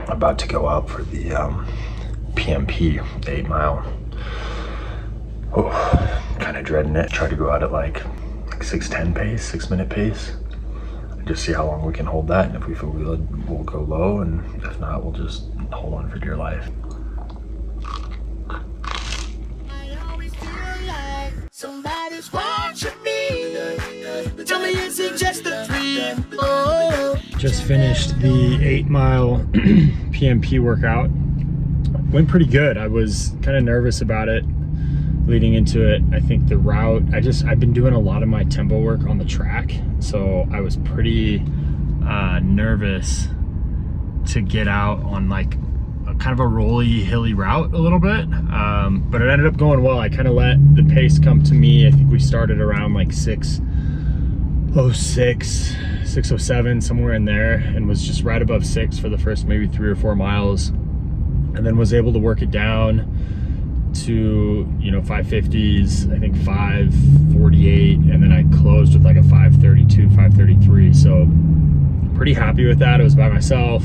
About to go out for the PMP 8 mile. Oh, kind of dreading it. Try to go out at like 6:10 pace, 6-minute pace. Just see how long we can hold that, and if we feel good, we'll go low, and if not, we'll just hold on for dear life. Somebody's watching me. Tell me, is it just a dream? Oh. Just finished the 8 mile PMP workout. Went pretty good. I was kind of nervous about it leading into it. I think the route, I've been doing a lot of my tempo work on the track, so I was pretty nervous to get out on like kind of a rolly, hilly route a little bit, but it ended up going well. I kind of let the pace come to me. I think we started around like 6:06, 6:07, somewhere in there, and was just right above 6 for the first maybe 3 or 4 miles, and then was able to work it down to 550s, I think 548, and then I closed with like a 532, 533. So pretty happy with that. It was by myself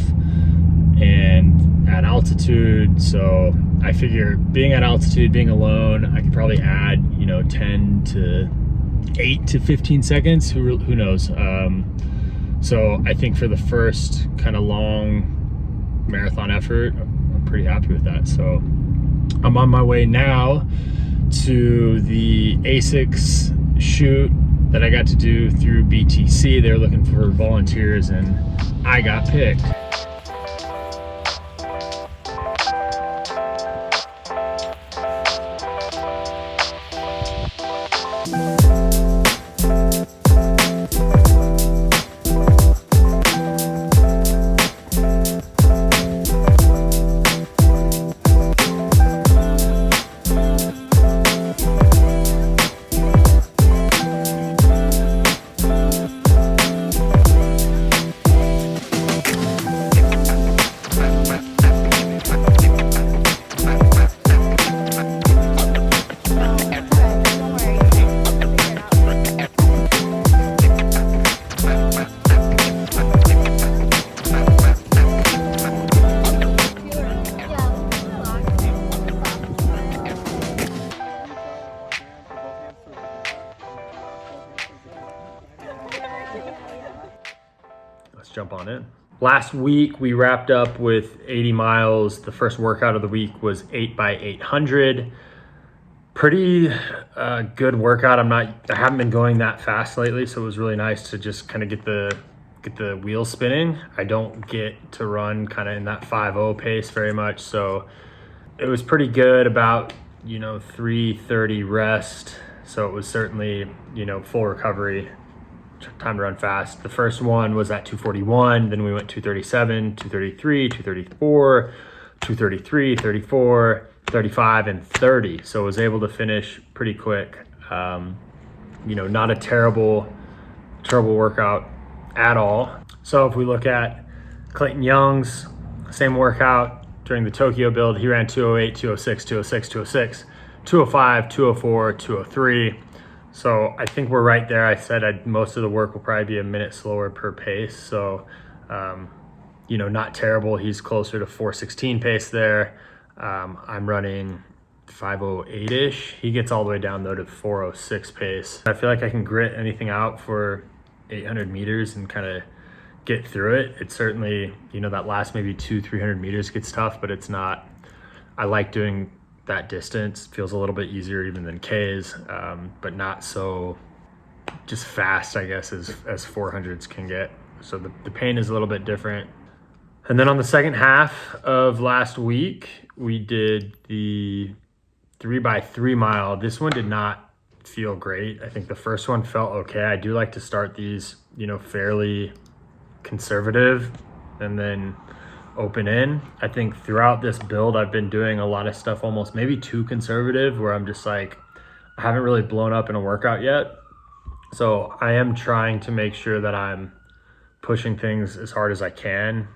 and at altitude, so I figure being at altitude, being alone, I could probably add 10 to 8 to 15 seconds, who knows. So I think for the first kind of long marathon effort, I'm pretty happy with that. So I'm on my way now to the Asics shoot that I got to do through BTC. They were looking for volunteers and I got picked. Jump on in. Last week we wrapped up with 80 miles. The first workout of the week was 8 by 800. Pretty good workout. I haven't been going that fast lately, so it was really nice to just kind of get the wheels spinning. I don't get to run kind of in that 5:0 pace very much, so it was pretty good. About 3:30 rest, so it was certainly full recovery. Time to run fast. The first one was at 2:41, then we went 2:37, 2:33, 2:34, 2:33, 34, 35, and 30. So I was able to finish pretty quick. Not a terrible workout at all. So if we look at Clayton Young's, same workout during the Tokyo build, he ran 2:08, 2:06, 2:06, 2:06, 2:05, 2:04, 2:03. So I think we're right there. I said most of the work will probably be a minute slower per pace. So, not terrible. He's closer to 4:16 pace there. I'm running 5:08-ish. He gets all the way down though to 4:06 pace. I feel like I can grit anything out for 800 meters and kind of get through it. It's certainly, that last maybe 200-300 meters gets tough, but it's not, I like doing that distance. Feels a little bit easier even than Ks, but not so just fast, I guess, as 400s can get. So the pain is a little bit different. And then on the second half of last week, we did the 3x3 mile. This one did not feel great. I think the first one felt okay. I do like to start these, fairly conservative and then open in. I think throughout this build, I've been doing a lot of stuff almost maybe too conservative, where I'm just like, I haven't really blown up in a workout yet. So I am trying to make sure that I'm pushing things as hard as I can,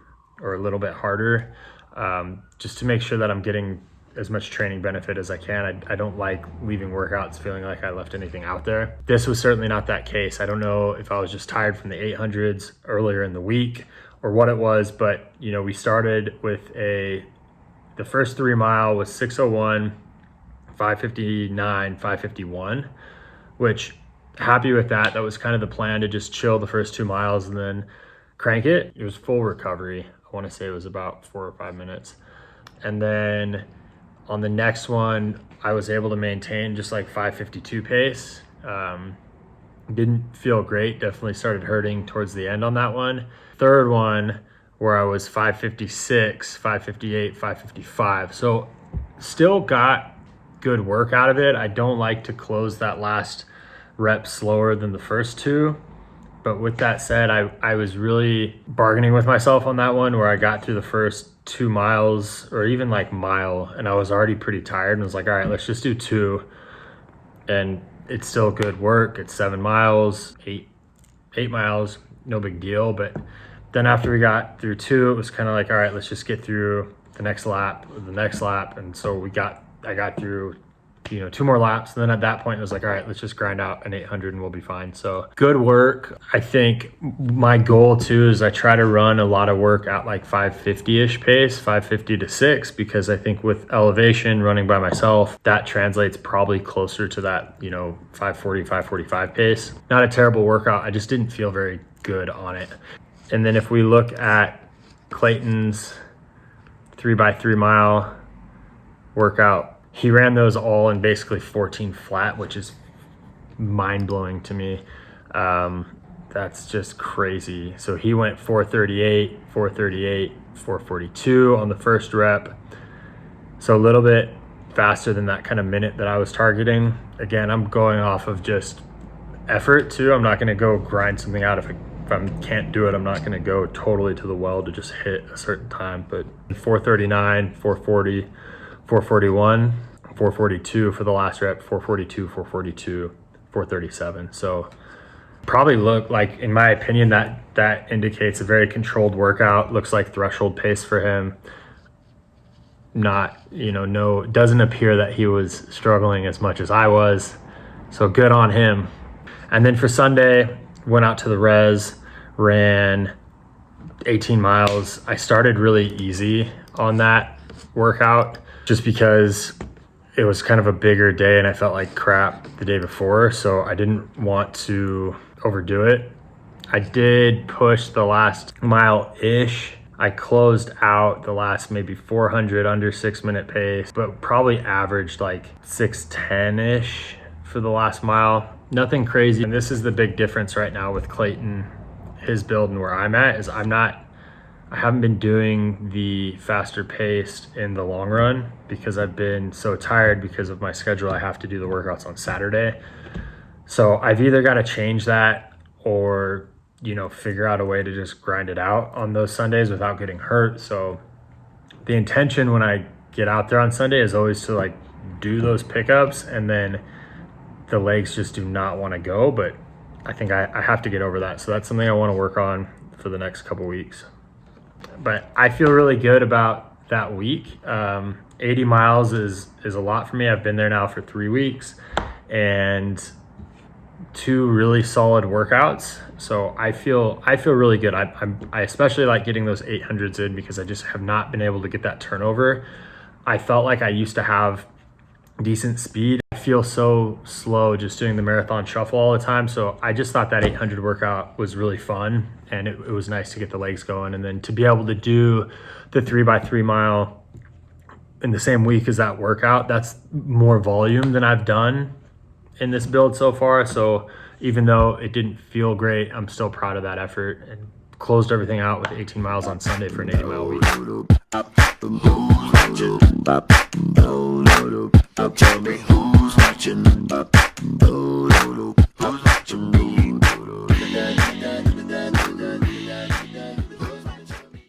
or a little bit harder, just to make sure that I'm getting as much training benefit as I can. I don't like leaving workouts feeling like I left anything out there. This was certainly not that case. I don't know if I was just tired from the 800s earlier in the week, or what it was, but you know, we started with the first 3 mile was 6:01, 5:59, 5:51, which happy with that. That was kind of the plan, to just chill the first 2 miles and then crank it. It was full recovery. I want to say it was about 4 or 5 minutes. And then on the next one, I was able to maintain just like 5:52 pace. Didn't feel great. Definitely started hurting towards the end on that one. Third one, where I was 5:56, 5:58, 5:55. So still got good work out of it. I don't like to close that last rep slower than the first two. But with that said, I was really bargaining with myself on that one, where I got through the first 2 miles or even like mile, and I was already pretty tired, and was like, all right, let's just do 2. And it's still good work. It's 7 miles, 8 miles, no big deal. But then after we got through 2, it was kind of like, all right, let's just get through the next lap. And so I got through, 2 more laps. And then at that point, it was like, all right, let's just grind out an 800 and we'll be fine. So good work. I think my goal too is I try to run a lot of work at like 550-ish pace, 550 to 6, because I think with elevation running by myself, that translates probably closer to that, 540, 545 pace. Not a terrible workout. I just didn't feel very good on it. And then if we look at Clayton's 3x3 mile workout, he ran those all in basically 14 flat, which is mind-blowing to me. That's just crazy. So he went 438, 438, 442 on the first rep. So a little bit faster than that kind of minute that I was targeting. Again, I'm going off of just effort too. I'm not going to go grind something out if I can't do it. I'm not going to go totally to the well to just hit a certain time. But 439, 440, 441, 442 for the last rep, 442, 442, 437. So probably look like, in my opinion, that indicates a very controlled workout. Looks like threshold pace for him. Not, it doesn't appear that he was struggling as much as I was. So good on him. And then for Sunday, went out to the res, ran 18 miles. I started really easy on that workout just because it was kind of a bigger day and I felt like crap the day before. So I didn't want to overdo it. I did push the last mile-ish. I closed out the last maybe 400 under 6 minute pace, but probably averaged like 6:10-ish for the last mile. Nothing crazy. And this is the big difference right now with Clayton, his build, and where I'm at is I haven't been doing the faster paced in the long run because I've been so tired because of my schedule. I have to do the workouts on Saturday. So I've either got to change that or, figure out a way to just grind it out on those Sundays without getting hurt. So the intention when I get out there on Sunday is always to like do those pickups, and then the legs just do not want to go. But I think I have to get over that. So that's something I want to work on for the next couple weeks. But I feel really good about that week. 80 miles is a lot for me. I've been there now for 3 weeks and 2 really solid workouts. So I feel really good. I especially like getting those 800s in because I just have not been able to get that turnover. I felt like I used to have decent speed. I feel so slow just doing the marathon shuffle all the time. So I just thought that 800 workout was really fun, and it was nice to get the legs going. And then to be able to do the 3x3 mile in the same week as that workout, that's more volume than I've done in this build so far. So even though it didn't feel great, I'm still proud of that effort, and closed everything out with 18 miles on Sunday for an 80-mile week. Tell me who's watching. Who's watching me?